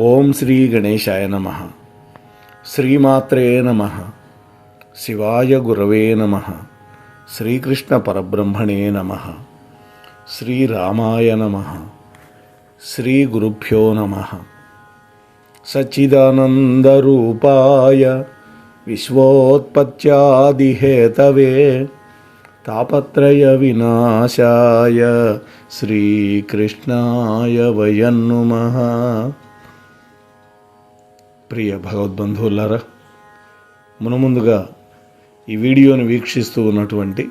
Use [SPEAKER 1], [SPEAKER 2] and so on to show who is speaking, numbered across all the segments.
[SPEAKER 1] ఓం శ్రీ గణేశాయ నమః. శ్రీమాత్రే నమః. శివాయ గురవే నమః. శ్రీకృష్ణ పరబ్రహ్మణే నమః. శ్రీరామాయ నమః. శ్రీ గురుభ్యో నమః. సచ్చిదానందరూపాయ విశ్వోత్పత్యాదిహేతవే తాపత్రయ వినాశాయ శ్రీకృష్ణాయ వయం నమః. ప్రియ భగవద్బంధువులారా, మునుముందుగా ఈ వీడియోని వీక్షిస్తూ ఉన్నటువంటి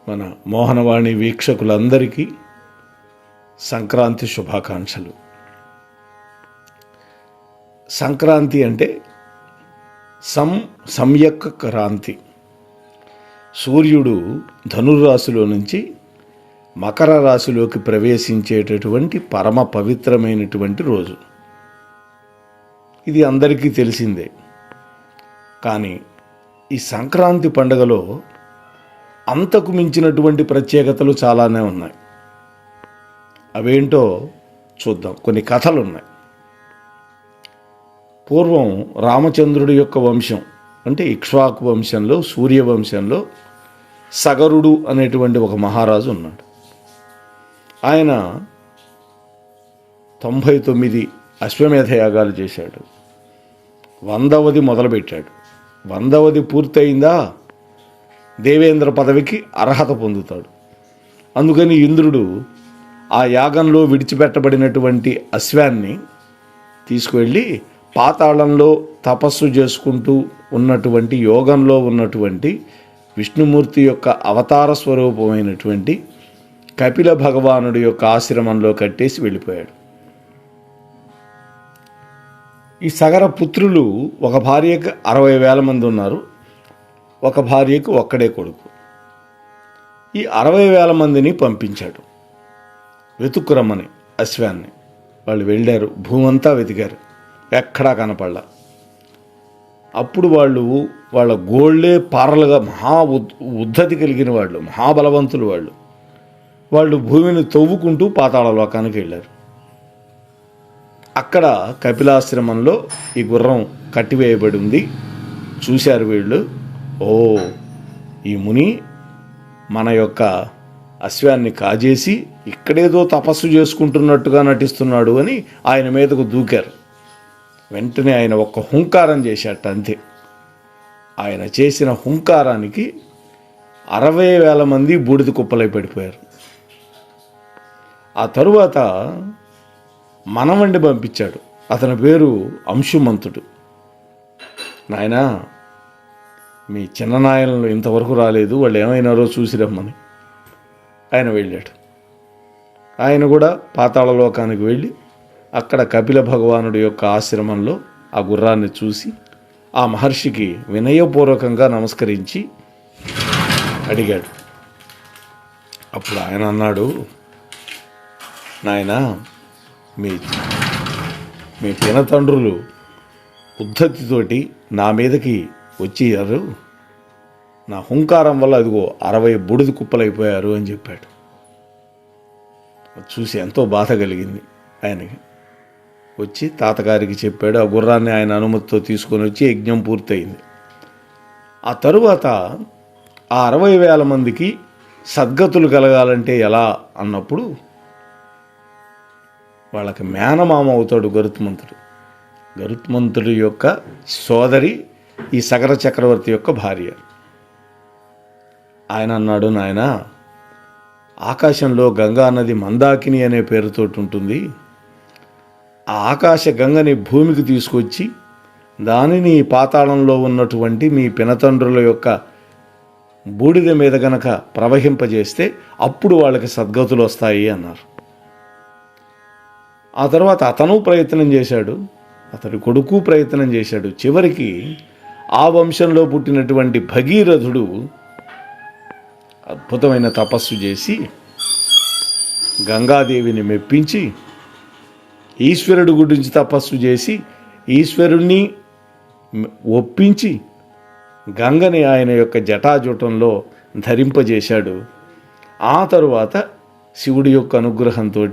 [SPEAKER 1] మన మోహనవాణి వీక్షకులందరికీ సంక్రాంతి శుభాకాంక్షలు. సంక్రాంతి అంటే సంయక్ క్రాంతి. సూర్యుడు ధనుర్రాశిలో నుంచి మకర రాశిలోకి ప్రవేశించేటటువంటి పరమ పవిత్రమైనటువంటి రోజు. ఇది అందరికీ తెలిసిందే. కానీ ఈ సంక్రాంతి పండుగలో అంతకు మించినటువంటి ప్రత్యేకతలు చాలానే ఉన్నాయి. అవేంటో చూద్దాం. కొన్ని కథలు ఉన్నాయి. పూర్వం రామచంద్రుడి యొక్క వంశం అంటే ఇక్ష్వాకు వంశంలో, సూర్యవంశంలో సగరుడు అనేటువంటి ఒక మహారాజు ఉన్నాడు. ఆయన 99 అశ్వమేధ యాగాలు చేశాడు. 100వది మొదలుపెట్టాడు. 100వది పూర్తయిందా దేవేంద్ర పదవికి అర్హత పొందుతాడు. అందుకని ఇంద్రుడు ఆ యాగంలో విడిచిపెట్టబడినటువంటి అశ్వాన్ని తీసుకువెళ్ళి పాతాళంలో తపస్సు చేసుకుంటూ ఉన్నటువంటి యోగంలో ఉన్నటువంటి విష్ణుమూర్తి యొక్క అవతార స్వరూపమైనటువంటి కపిల భగవానుడి యొక్క ఆశ్రమంలో కట్టేసి వెళ్ళిపోయాడు. ఈ సగర పుత్రులు ఒక భార్యకు 60,000 మంది ఉన్నారు. ఒక భార్యకు ఒక్కడే కొడుకు. ఈ 60,000 మందిని పంపించాడు వెతుక్కురమ్మని అశ్వాన్ని. వాళ్ళు వెళ్ళారు, భూమంతా వెతికారు, ఎక్కడా కనపడలా. అప్పుడు వాళ్ళ గోళ్లే పారలుగా ఉద్ధతి కలిగిన వాళ్ళు, మహాబలవంతులు వాళ్ళు భూమిని తవ్వుకుంటూ పాతాళ లోకానికి వెళ్ళారు. అక్కడ కపిలాశ్రమంలో ఈ గుర్రం కట్టివేయబడి ఉంది. చూశారు వీళ్ళు, ఓ ఈ ముని మన యొక్క అశ్వాన్ని కాజేసి ఇక్కడేదో తపస్సు చేసుకుంటున్నట్టుగా నటిస్తున్నాడు అని ఆయన మీదకు దూకారు. వెంటనే ఆయన ఒక్క హుంకారం చేశాట, అంతే. ఆయన చేసిన హుంకారానికి 60,000 మంది బూడిద కుప్పలై పడిపోయారు. ఆ తరువాత మనవండి పంపించాడు. అతని పేరు అంశుమంతుడు. నాయనా, మీ చిన్న నాయనలు ఇంతవరకు రాలేదు, వాళ్ళు ఏమైనారో చూసి రమ్మని. ఆయన వెళ్ళాడు. ఆయన కూడా పాతాళ లోకానికి వెళ్ళి అక్కడ కపిల భగవానుడి యొక్క ఆశ్రమంలో ఆ గుర్రాన్ని చూసి ఆ మహర్షికి వినయపూర్వకంగా నమస్కరించి అడిగాడు. అప్పుడు ఆయన అన్నాడు, నాయనా, మీ పినతండ్రులు ఉద్ధతితోటి నా మీదకి వచ్చారు. నా హుంకారం వల్ల అదిగో 60 బూడిద కుప్పలైపోయారు అని చెప్పాడు. చూసి ఎంతో బాధ కలిగింది ఆయనకి. వచ్చి తాతగారికి చెప్పాడు. ఆ గుర్రాన్ని ఆయన అనుమతితో తీసుకొని వచ్చి యజ్ఞం పూర్తయింది. ఆ తరువాత ఆ 60,000 మందికి సద్గతులు కలగాలంటే ఎలా అన్నప్పుడు వాళ్ళకి మేనమామ అవుతాడు గరుత్మంతుడు. గరుత్మంతుడి యొక్క సోదరి ఈ సగర చక్రవర్తి యొక్క భార్య. ఆయన అన్నాడు, నాయనా, ఆకాశంలో గంగా నది మందాకిని అనే పేరుతోటి ఉంటుంది. ఆ ఆకాశ గంగని భూమికి తీసుకొచ్చి దానిని పాతాళంలో ఉన్నటువంటి మీ పినతండ్రుల యొక్క బూడిద మీద గనక ప్రవహింపజేస్తే అప్పుడు వాళ్ళకి సద్గతులు వస్తాయి అన్నారు. ఆ తర్వాత అతను ప్రయత్నం చేశాడు, అతడి కొడుకు ప్రయత్నం చేశాడు. చివరికి ఆ వంశంలో పుట్టినటువంటి భగీరథుడు అద్భుతమైన తపస్సు చేసి గంగాదేవిని మెప్పించి ఈశ్వరుడు గురించి తపస్సు చేసి ఈశ్వరుణ్ణి ఒప్పించి గంగని ఆయన యొక్క జటాజూటంలో ధరింపజేశాడు. ఆ తరువాత శివుడి యొక్క అనుగ్రహంతో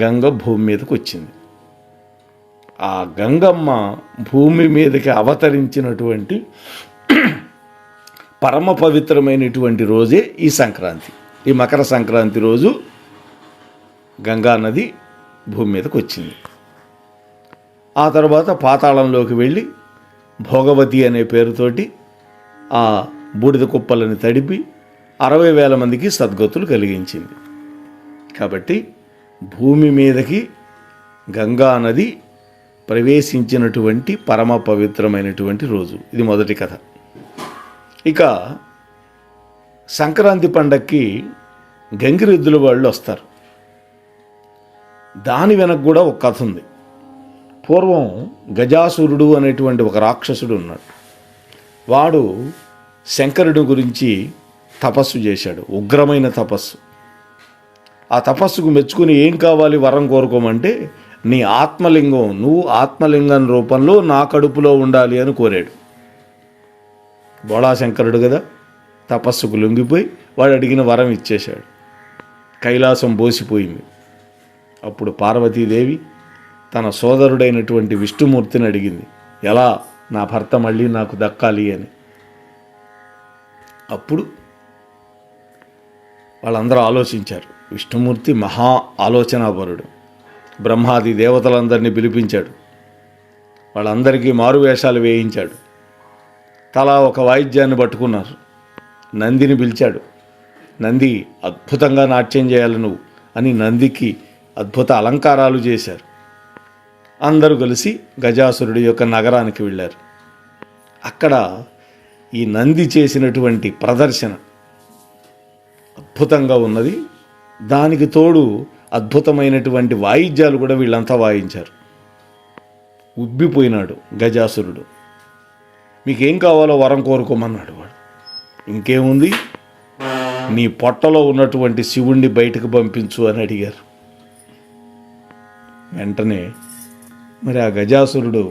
[SPEAKER 1] గంగ భూమి మీదకి వచ్చింది. ఆ గంగమ్మ భూమి మీదకి అవతరించినటువంటి పరమ పవిత్రమైనటువంటి రోజే ఈ సంక్రాంతి. ఈ మకర సంక్రాంతి రోజు గంగా నది భూమి మీదకి వచ్చింది. ఆ తర్వాత పాతాళంలోకి వెళ్ళి భోగవతి అనే పేరుతోటి ఆ బూడిద కుప్పలని తడిపి 60,000 మందికి సద్గతులు కలిగించింది. కాబట్టి భూమి మీదకి గంగా నది ప్రవేశించినటువంటి పరమ పవిత్రమైనటువంటి రోజు. ఇది మొదటి కథ. ఇక సంక్రాంతి పండక్కి గంగిరెద్దుల వాళ్ళు వస్తారు. దాని వెనక కూడా ఒక కథ ఉంది. పూర్వం గజాసురుడు అనేటువంటి ఒక రాక్షసుడు ఉన్నాడు. వాడు శంకరుడి గురించి తపస్సు చేశాడు, ఉగ్రమైన తపస్సు. ఆ తపస్సుకు మెచ్చుకుని ఏం కావాలి వరం కోరుకోమంటే, నీ ఆత్మలింగం, నువ్వు ఆత్మలింగం రూపంలో నా కడుపులో ఉండాలి అని కోరాడు. బోళాశంకరుడు కదా, తపస్సుకు లొంగిపోయి వాడు అడిగిన వరం ఇచ్చేశాడు. కైలాసం బోసిపోయింది. అప్పుడు పార్వతీదేవి తన సోదరుడైనటువంటి విష్ణుమూర్తిని అడిగింది, ఎలా నా భర్త మళ్ళీ నాకు దక్కాలి అని. అప్పుడు వాళ్ళందరూ ఆలోచించారు. విష్ణుమూర్తి మహా ఆలోచనాపరుడు. బ్రహ్మాది దేవతలందరినీ పిలిపించాడు. వాళ్ళందరికీ మారువేషాలు వేయించాడు. తలా ఒక వాయిద్యాన్ని పట్టుకున్నారు. నందిని పిలిచాడు. నంది, అద్భుతంగా నాట్యం చేయాలి నువ్వు అని నందికి అద్భుత అలంకారాలు చేశారు. అందరూ కలిసి గజాసురుడి యొక్క నగరానికి వెళ్ళారు. అక్కడ ఈ నంది చేసినటువంటి ప్రదర్శన అద్భుతంగా ఉన్నది. దానికి తోడు అద్భుతమైనటువంటి వాయిద్యాలు కూడా వీళ్ళంతా వాయించారు. ఉబ్బిపోయినాడు గజాసురుడు. మీకేం కావాలో వరం కోరుకోమన్నాడు వాడు. ఇంకేముంది, నీ పొట్టలో ఉన్నటువంటి శివుణ్ణి బయటకు పంపించు అని అడిగారు. వెంటనే మరి ఆ గజాసురుడు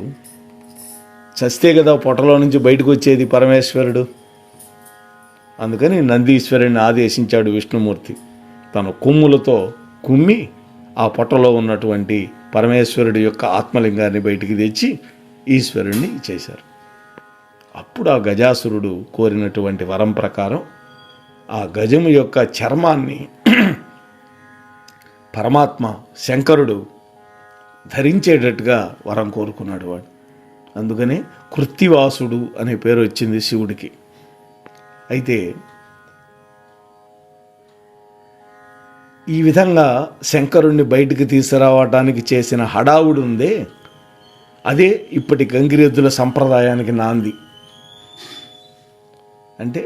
[SPEAKER 1] చస్తే కదా పొట్టలో నుంచి బయటకు వచ్చేది పరమేశ్వరుడు. అందుకని నందీశ్వరుని ఆదేశించాడు విష్ణుమూర్తి. తన కొమ్ములతో కుమ్మి ఆ పొట్టలో ఉన్నటువంటి పరమేశ్వరుడి యొక్క ఆత్మలింగాన్ని బయటికి తెచ్చి ఈశ్వరుణ్ణి చేశారు. అప్పుడు ఆ గజాసురుడు కోరినటువంటి వరం ప్రకారం ఆ గజము యొక్క చర్మాన్ని పరమాత్మ శంకరుడు ధరించేటట్టుగా వరం కోరుకున్నాడు వాడు. అందుకనే కృత్తివాసుడు అనే పేరు వచ్చింది శివుడికి. అయితే ఈ విధంగా శంకరుణ్ణి బయటికి తీసుకురావటానికి చేసిన హడావుడు ఉందే, అదే ఇప్పటి గంగిరెద్దుల సంప్రదాయానికి నాంది. అంటే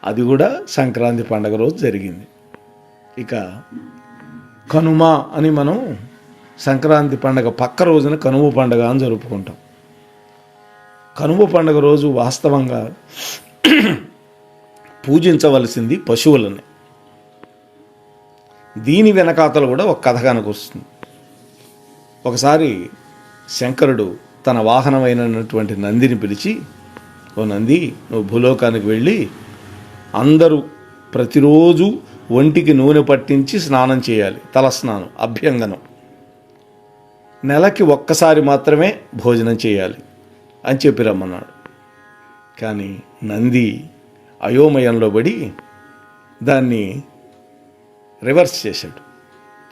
[SPEAKER 1] అది కూడా సంక్రాంతి పండగ రోజు జరిగింది. ఇక కనుమ అని మనం సంక్రాంతి పండగ పక్క రోజున కనుమ పండగ అని జరుపుకుంటాం. కనుమ పండగ రోజు వాస్తవంగా పూజించవలసింది పశువులని. దీని వెనకాతలు కూడా ఒక కథ కనకొస్తుంది. ఒకసారి శంకరుడు తన వాహనమైనటువంటి నందిని పిలిచి, ఓ నంది, నువ్వు భూలోకానికి వెళ్ళి అందరూ ప్రతిరోజు ఒంటికి నూనె పట్టించి స్నానం చేయాలి, తలస్నానం, అభ్యంగనం. నెలకి ఒక్కసారి మాత్రమే భోజనం చేయాలి అని చెప్పి రమ్మన్నాడు. కానీ నంది అయోమయంలో పడి దాన్ని రివర్స్ చేశాడు.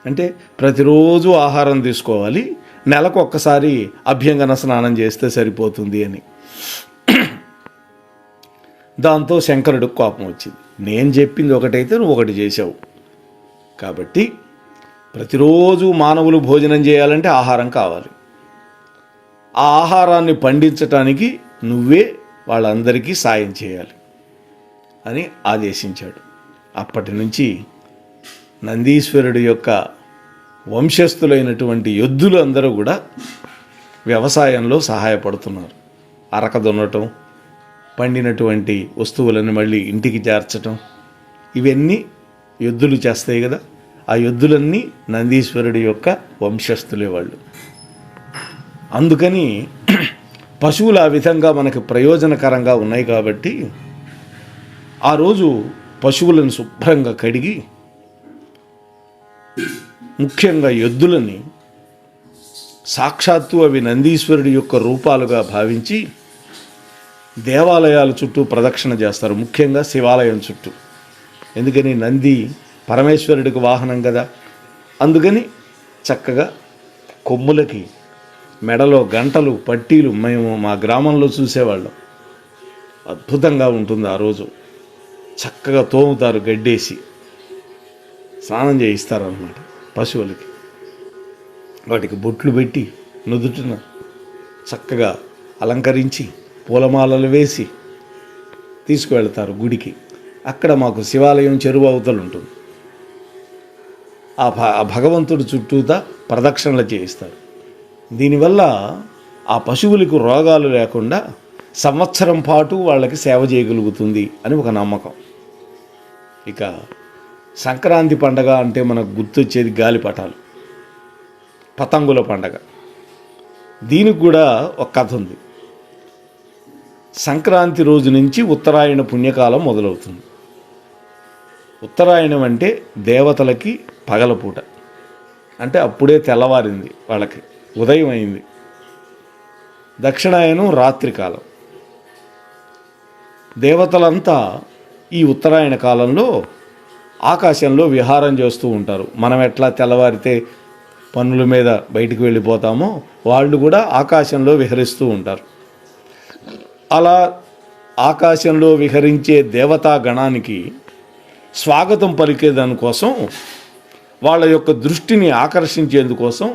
[SPEAKER 1] అంటే ప్రతిరోజు ఆహారం తీసుకోవాలి, నెలకు ఒక్కసారి అభ్యంగన స్నానం చేస్తే సరిపోతుంది అని. దాంతో శంకరుడికి కోపం వచ్చింది. నేను చెప్పింది ఒకటైతే నువ్వు ఒకటి చేశావు. కాబట్టి ప్రతిరోజు మానవులు భోజనం చేయాలంటే ఆహారం కావాలి. ఆ ఆహారాన్ని పండించటానికి నువ్వే వాళ్ళందరికీ సాయం చేయాలి అని ఆదేశించాడు. అప్పటి నుంచి నందీశ్వరుడి యొక్క వంశస్థులైనటువంటి ఎద్దులు అందరూ కూడా వ్యవసాయంలో సహాయపడుతున్నారు. అరక దున్నటం, పండినటువంటి వస్తువులను మళ్ళీ ఇంటికి చేర్చటం, ఇవన్నీ ఎద్దులు చేస్తాయి కదా. ఆ ఎద్దులన్నీ నందీశ్వరుడి యొక్క వంశస్థులే వాళ్ళు. అందుకని పశువులు ఆ విధంగా మనకు ప్రయోజనకరంగా ఉన్నాయి. కాబట్టి ఆ రోజు పశువులను శుభ్రంగా కడిగి, ముఖ్యంగా ఎద్దులని సాక్షాత్తు అవి నందీశ్వరుడి యొక్క రూపాలుగా భావించి దేవాలయాల చుట్టూ ప్రదక్షిణ చేస్తారు, ముఖ్యంగా శివాలయం చుట్టూ. ఎందుకని నంది పరమేశ్వరుడికి వాహనం కదా. అందుకని చక్కగా కొమ్ములకి మెడలో గంటలు పట్టీలు మేము మా గ్రామంలో చూసేవాళ్ళం. అద్భుతంగా ఉంటుంది. ఆ రోజు చక్కగా తోముతారు, గడ్డేసి స్నానం చేయిస్తారన్నమాట పశువులకి. వాటికి బొట్లు పెట్టి నుదుటిన చక్కగా అలంకరించి పూలమాలలు వేసి తీసుకువెళ్తారు గుడికి. అక్కడ మాకు శివాలయం చెరువు అవతలు ఉంటుంది. ఆ భగవంతుడి చుట్టూతా ప్రదక్షిణలు చేయిస్తారు. దీనివల్ల ఆ పశువులకు రోగాలు లేకుండా సంవత్సరం పాటు వాళ్ళకి సేవ చేయగలుగుతుంది అని ఒక నమ్మకం. ఇక సంక్రాంతి పండగ అంటే మనకు గుర్తొచ్చేది గాలిపటాలు, పతంగుల పండగ. దీనికి కూడా ఒక కథ ఉంది. సంక్రాంతి రోజు నుంచి ఉత్తరాయణ పుణ్యకాలం మొదలవుతుంది. ఉత్తరాయణం అంటే దేవతలకి పగలపూట, అంటే అప్పుడే తెల్లవారింది, వాళ్ళకి ఉదయం అయింది. దక్షిణాయనం రాత్రికాలం. దేవతలంతా ఈ ఉత్తరాయణ కాలంలో ఆకాశంలో విహారం చేస్తూ ఉంటారు. మనం ఎట్లా తెల్లవారితే పనుల మీద బయటికి వెళ్ళిపోతామో వాళ్ళు కూడా ఆకాశంలో విహరిస్తూ ఉంటారు. అలా ఆకాశంలో విహరించే దేవతా గణానికి స్వాగతం పలికేదానికోసం, వాళ్ళ యొక్క దృష్టిని ఆకర్షించేందుకోసం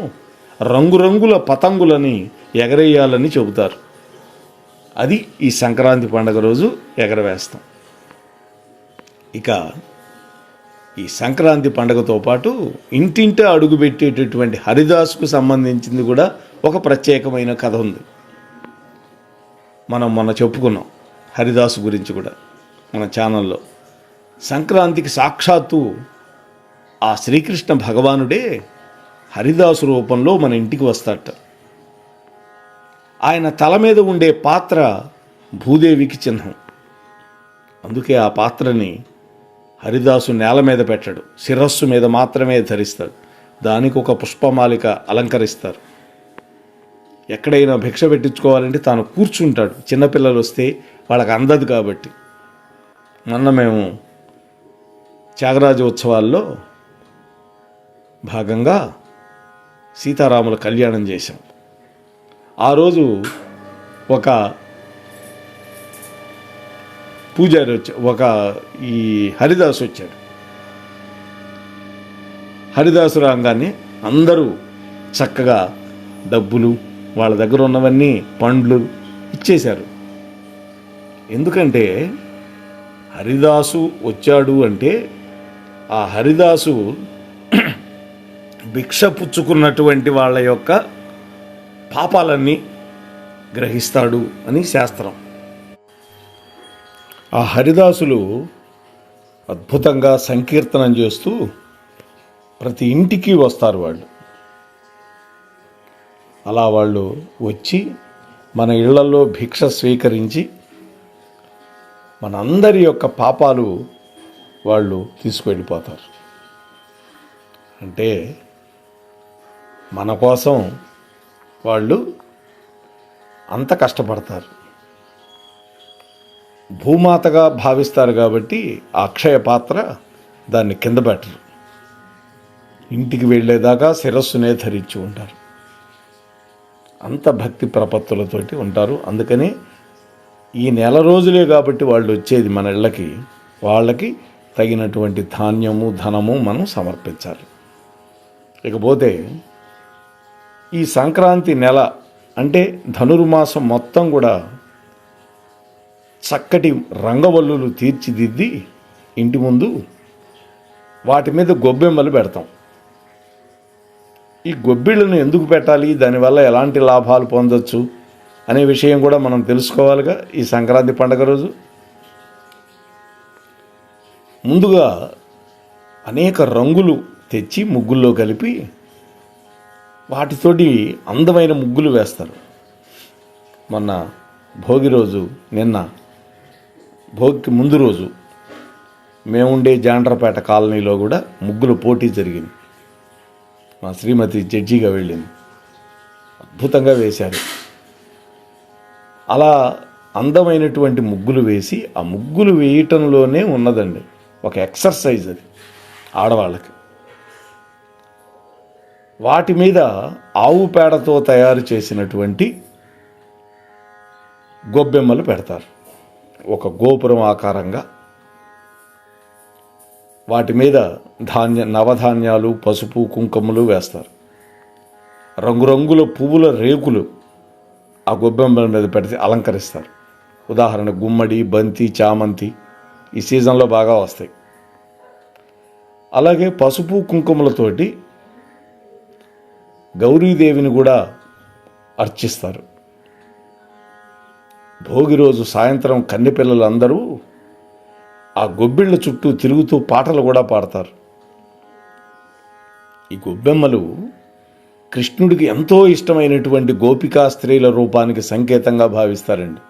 [SPEAKER 1] రంగురంగుల పతంగులని ఎగరేయాలని చెబుతారు. అది ఈ సంక్రాంతి పండుగ రోజు ఎగరవేస్తాం. ఇక ఈ సంక్రాంతి పండుగతో పాటు ఇంటింటే అడుగుపెట్టేటటువంటి హరిదాసుకు సంబంధించింది కూడా ఒక ప్రత్యేకమైన కథ ఉంది. మనం మొన్న చెప్పుకున్నాం హరిదాసు గురించి కూడా మన ఛానల్లో. సంక్రాంతికి సాక్షాత్తు ఆ శ్రీకృష్ణ భగవానుడే హరిదాసు రూపంలో మన ఇంటికి వస్తాడట. ఆయన తల మీద ఉండే పాత్ర భూదేవికి చిహ్నం. అందుకే ఆ పాత్రని హరిదాసు నేల మీద పెట్టాడు, శిరస్సు మీద మాత్రమే ధరిస్తాడు. దానికి ఒక పుష్పమాలిక అలంకరిస్తారు. ఎక్కడైనా భిక్ష పెట్టించుకోవాలంటే తాను కూర్చుంటాడు. చిన్నపిల్లలు వస్తే వాళ్ళకి అందదు కాబట్టి. మొన్న మేము త్యాగరాజోత్సవాల్లో భాగంగా సీతారాముల కళ్యాణం చేశాం. ఆ రోజు ఒక పూజారి ఈ హరిదాసు వచ్చాడు. హరిదాసు రాగానే అందరూ చక్కగా డబ్బులు, వాళ్ళ దగ్గర ఉన్నవన్నీ పండ్లు ఇచ్చేశారు. ఎందుకంటే హరిదాసు వచ్చాడు అంటే ఆ హరిదాసు భిక్ష పుచ్చుకున్నటువంటి వాళ్ళ యొక్క పాపాలన్నీ గ్రహిస్తాడు అని శాస్త్రం. ఆ హరిదాసులు అద్భుతంగా సంకీర్తనం చేస్తూ ప్రతి ఇంటికి వస్తారు వాళ్ళు. అలా వాళ్ళు వచ్చి మన ఇళ్లలో భిక్ష స్వీకరించి మనందరి యొక్క పాపాలు వాళ్ళు తీసుకువెళ్ళిపోతారు. అంటే మన కోసం వాళ్ళు అంత కష్టపడతారు. భూమాతగా భావిస్తారు కాబట్టి ఆ అక్షయ పాత్ర దాన్ని కింద పెట్టరు, ఇంటికి వెళ్ళేదాకా శిరస్సునే ధరించి ఉంటారు. అంత భక్తి ప్రపత్తులతోటి ఉంటారు. అందుకని ఈ నెల రోజులే కాబట్టి వాళ్ళు వచ్చేది మన ఇళ్ళకి, వాళ్ళకి తగినటువంటి ధాన్యము ధనము మనం సమర్పించాలి. ఇకపోతే ఈ సంక్రాంతి నెల అంటే ధనుర్మాసం మొత్తం కూడా చక్కటి రంగవల్లులు తీర్చిదిద్ది ఇంటి ముందు వాటి మీద గొబ్బెమ్మలు పెడతాం. ఈ గొబ్బిళ్ళను ఎందుకు పెట్టాలి, దానివల్ల ఎలాంటి లాభాలు పొందొచ్చు అనే విషయం కూడా మనం తెలుసుకోవాలిగా ఈ సంక్రాంతి పండుగ రోజు. ముందుగా అనేక రంగులు తెచ్చి ముగ్గుల్లో కలిపి వాటితోటి అందమైన ముగ్గులు వేస్తారు. మొన్న భోగి రోజు, నిన్న భోగికి ముందు రోజు మేముండే జాండ్రపేట కాలనీలో కూడా ముగ్గుల పోటీ జరిగింది. మా శ్రీమతి జడ్జిగా వెళ్ళింది. అద్భుతంగా వేశారు. అలా అందమైనటువంటి ముగ్గులు వేసి ఆ ముగ్గులు వేయటంలోనే ఉన్నదండి ఒక ఎక్సర్సైజ్ అది ఆడవాళ్ళకి. వాటి మీద ఆవు పేడతో తయారు చేసినటువంటి గొబ్బెమ్మలు పెడతారు ఒక గోపురం ఆకారంగా. వాటి మీద నవధాన్యాలు, పసుపు, కుంకుమలు వేస్తారు. రంగురంగుల పువ్వుల రేకులు ఆ గొబ్బెమ్మల మీద పెడితే అలంకరిస్తారు. ఉదాహరణ గుమ్మడి, బంతి, చామంతి ఈ సీజన్లో బాగా వస్తాయి. అలాగే పసుపు కుంకుమలతోటి గౌరీదేవిని కూడా అర్చిస్తారు. భోగి రోజు సాయంత్రం కన్నెపిల్లలందరూ ఆ గొబ్బిళ్ళ చుట్టూ తిరుగుతూ పాటలు కూడా పాడతారు. ఈ గొబ్బెమ్మలు కృష్ణుడికి ఎంతో ఇష్టమైనటువంటి గోపికా స్త్రీల రూపానికి సంకేతంగా భావిస్తారండి.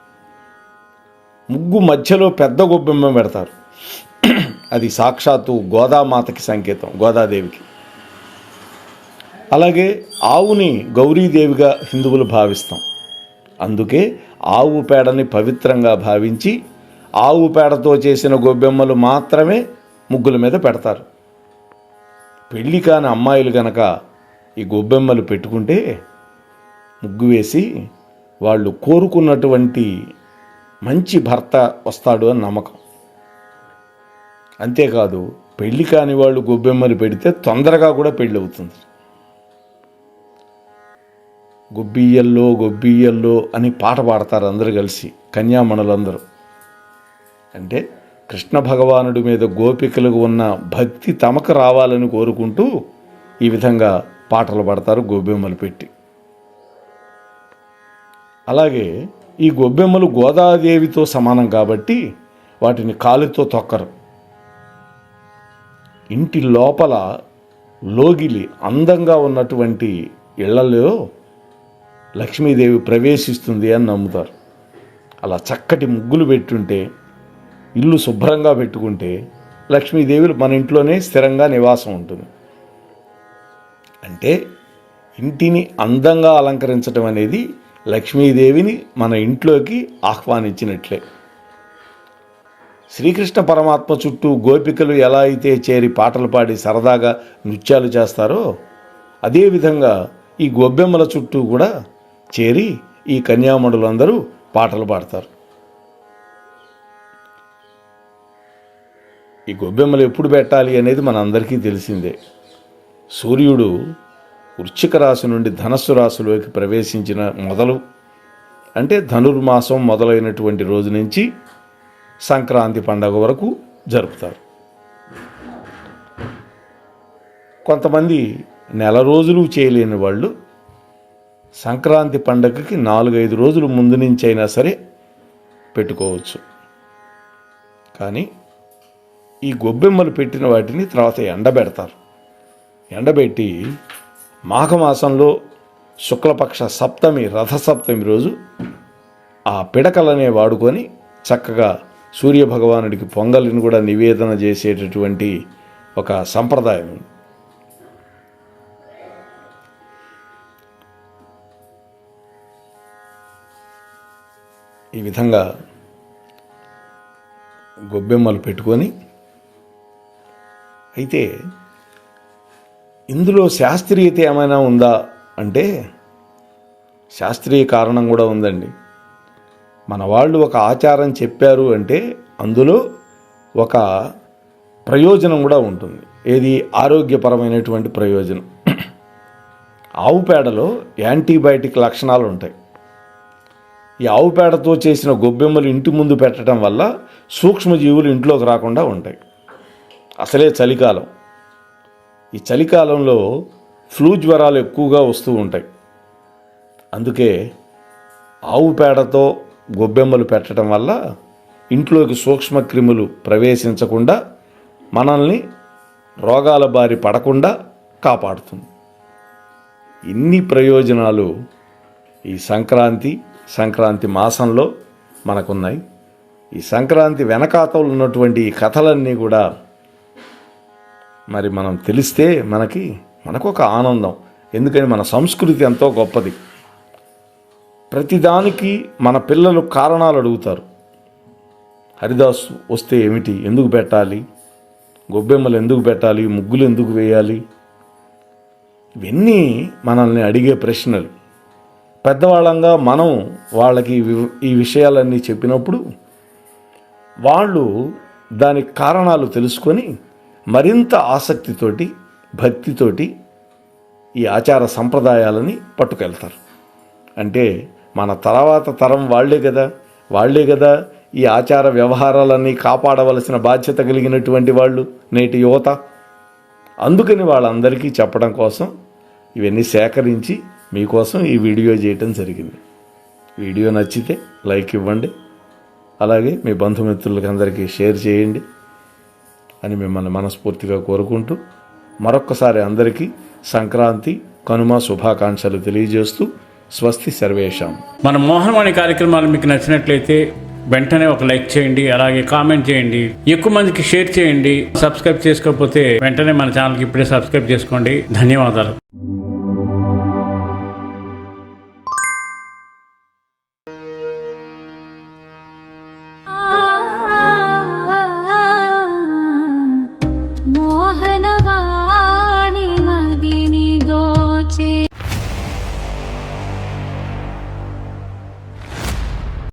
[SPEAKER 1] ముగ్గు మధ్యలో పెద్ద గొబ్బెమ్మ పెడతారు. అది సాక్షాత్తు గోదామాతకి సంకేతం, గోదాదేవికి. అలాగే ఆవుని గౌరీదేవిగా హిందువులు భావిస్తాం. అందుకే ఆవు పేడని పవిత్రంగా భావించి ఆవు పేడతో చేసిన గొబ్బెమ్మలు మాత్రమే ముగ్గుల మీద పెడతారు. పెళ్ళి కాని అమ్మాయిలు గనక ఈ గొబ్బెమ్మలు పెట్టుకుంటే ముగ్గు వేసి వాళ్ళు కోరుకున్నటువంటి మంచి భర్త వస్తాడు అని నమ్మకం. అంతేకాదు పెళ్ళి కాని వాళ్ళు గొబ్బెమ్మలు పెడితే తొందరగా కూడా పెళ్ళి అవుతుంది. గొబ్బియ్యల్లో గొబ్బియ్యల్లో అని పాట పాడతారు అందరూ కలిసి, కన్యామణులందరూ. అంటే కృష్ణ భగవానుడి మీద గోపికలకు ఉన్న భక్తి తమకు రావాలని కోరుకుంటూ ఈ విధంగా పాటలు పాడతారు గొబ్బెమ్మలు పెట్టి. అలాగే ఈ గొబ్బెమ్మలు గోదాదేవితో సమానం కాబట్టి వాటిని కాలితో తొక్కరు. ఇంటి లోపల లోగిలి అందంగా ఉన్నటువంటి ఇళ్లలో లక్ష్మీదేవి ప్రవేశిస్తుంది అని నమ్ముతారు. అలా చక్కటి ముగ్గులు పెట్టుంటే, ఇల్లు శుభ్రంగా పెట్టుకుంటే లక్ష్మీదేవి మన ఇంట్లోనే స్థిరంగా నివాసం ఉంటుంది. అంటే ఇంటిని అందంగా అలంకరించడం అనేది లక్ష్మీదేవిని మన ఇంట్లోకి ఆహ్వానించినట్లే. శ్రీకృష్ణ పరమాత్మ చుట్టూ గోపికలు ఎలా అయితే చేరి పాటలు పాడి సరదాగా నృత్యాలు చేస్తారో అదేవిధంగా ఈ గొబ్బెమ్మల చుట్టూ కూడా చేరి ఈ కన్యామణులందరూ పాటలు పాడతారు. ఈ గొబ్బెమ్మలు ఎప్పుడు పెట్టాలి అనేది మనందరికీ తెలిసిందే. సూర్యుడు వృశ్చిక రాశి నుండి ధనస్సు రాశిలోకి ప్రవేశించిన అంటే ధనుర్మాసం మొదలైనటువంటి రోజు నుంచి సంక్రాంతి పండగ వరకు జరుపుతారు. కొంతమంది నెల రోజులు చేయలేని వాళ్ళు సంక్రాంతి పండగకి 4-5 రోజులు ముందు నుంచి అయినా సరే పెట్టుకోవచ్చు. కానీ ఈ గొబ్బెమ్మలు పెట్టిన వాటిని తర్వాత ఎండబెడతారు. ఎండబెట్టి మాఘమాసంలో శుక్లపక్ష సప్తమి, రథసప్తమి రోజు ఆ పిడకలనే వాడుకొని చక్కగా సూర్యభగవానుడికి పొంగలిని కూడా నివేదన చేసేటటువంటి ఒక సంప్రదాయం. ఈ విధంగా గొబ్బెమ్మలు పెట్టుకొని, అయితే ఇందులో శాస్త్రీయత ఏమైనా ఉందా అంటే శాస్త్రీయ కారణం కూడా ఉందండి. మన వాళ్ళు ఒక ఆచారం చెప్పారు అంటే అందులో ఒక ప్రయోజనం కూడా ఉంటుంది. ఏది? ఆరోగ్యపరమైనటువంటి ప్రయోజనం. ఆవు పేడలో యాంటీబయాటిక్ లక్షణాలు ఉంటాయి. ఈ ఆవు పేడతో చేసిన గొబ్బెమ్మలు ఇంటి ముందు పెట్టడం వల్ల సూక్ష్మజీవులు ఇంట్లోకి రాకుండా ఉంటాయి. అసలే చలికాలం. ఈ చలికాలంలో ఫ్లూ జ్వరాలు ఎక్కువగా వస్తూ ఉంటాయి. అందుకే ఆవు పేడతో గొబ్బెమ్మలు పెట్టడం వల్ల ఇంట్లోకి సూక్ష్మక్రిములు ప్రవేశించకుండా మనల్ని రోగాల బారి పడకుండా కాపాడుతుంది. ఇన్ని ప్రయోజనాలు ఈ సంక్రాంతి మాసంలో మనకున్నాయి. ఈ సంక్రాంతి వెనకాతలు ఉన్నటువంటి ఈ కథలన్నీ కూడా మరి మనం తెలిస్తే మనకు ఒక ఆనందం. ఎందుకని మన సంస్కృతి ఎంతో గొప్పది. ప్రతిదానికి మన పిల్లలు కారణాలు అడుగుతారు. హరిదాస్ వస్తే ఏమిటి, ఎందుకు పెట్టాలి, గొబ్బెమ్మలు ఎందుకు పెట్టాలి, ముగ్గులు ఎందుకు వేయాలి, ఇవన్నీ మనల్ని అడిగే ప్రశ్నలు. పెద్దవాళ్ళంగా మనం వాళ్ళకి ఈ విషయాలన్నీ చెప్పినప్పుడు వాళ్ళు దానికి కారణాలు తెలుసుకొని మరింత ఆసక్తితోటి భక్తితోటి ఈ ఆచార సంప్రదాయాలని పట్టుకెళ్తారు. అంటే మన తర్వాత తరం వాళ్ళే కదా ఈ ఆచార వ్యవహారాలన్నీ కాపాడవలసిన బాధ్యత కలిగినటువంటి వాళ్ళు నేటి యువత. అందుకని వాళ్ళందరికీ చెప్పడం కోసం ఇవన్నీ సేకరించి మీకోసం ఈ వీడియో చేయటం జరిగింది. వీడియో నచ్చితే లైక్ ఇవ్వండి, అలాగే మీ బంధుమిత్రులకి అందరికీ షేర్ చేయండి అని మిమ్మల్ని మనస్ఫూర్తిగా కోరుకుంటూ మరొక్కసారి అందరికీ సంక్రాంతి కనుమ శుభాకాంక్షలు తెలియజేస్తూ స్వస్తి సర్వేషాం.
[SPEAKER 2] మన మోహనవాణి కార్యక్రమాలు మీకు నచ్చినట్లయితే వెంటనే ఒక లైక్ చేయండి, అలాగే కామెంట్ చేయండి, ఎక్కువ మందికి షేర్ చేయండి. సబ్స్క్రైబ్ చేసుకోకపోతే వెంటనే మన ఛానల్కి ఇప్పుడే సబ్స్క్రైబ్ చేసుకోండి. ధన్యవాదాలు.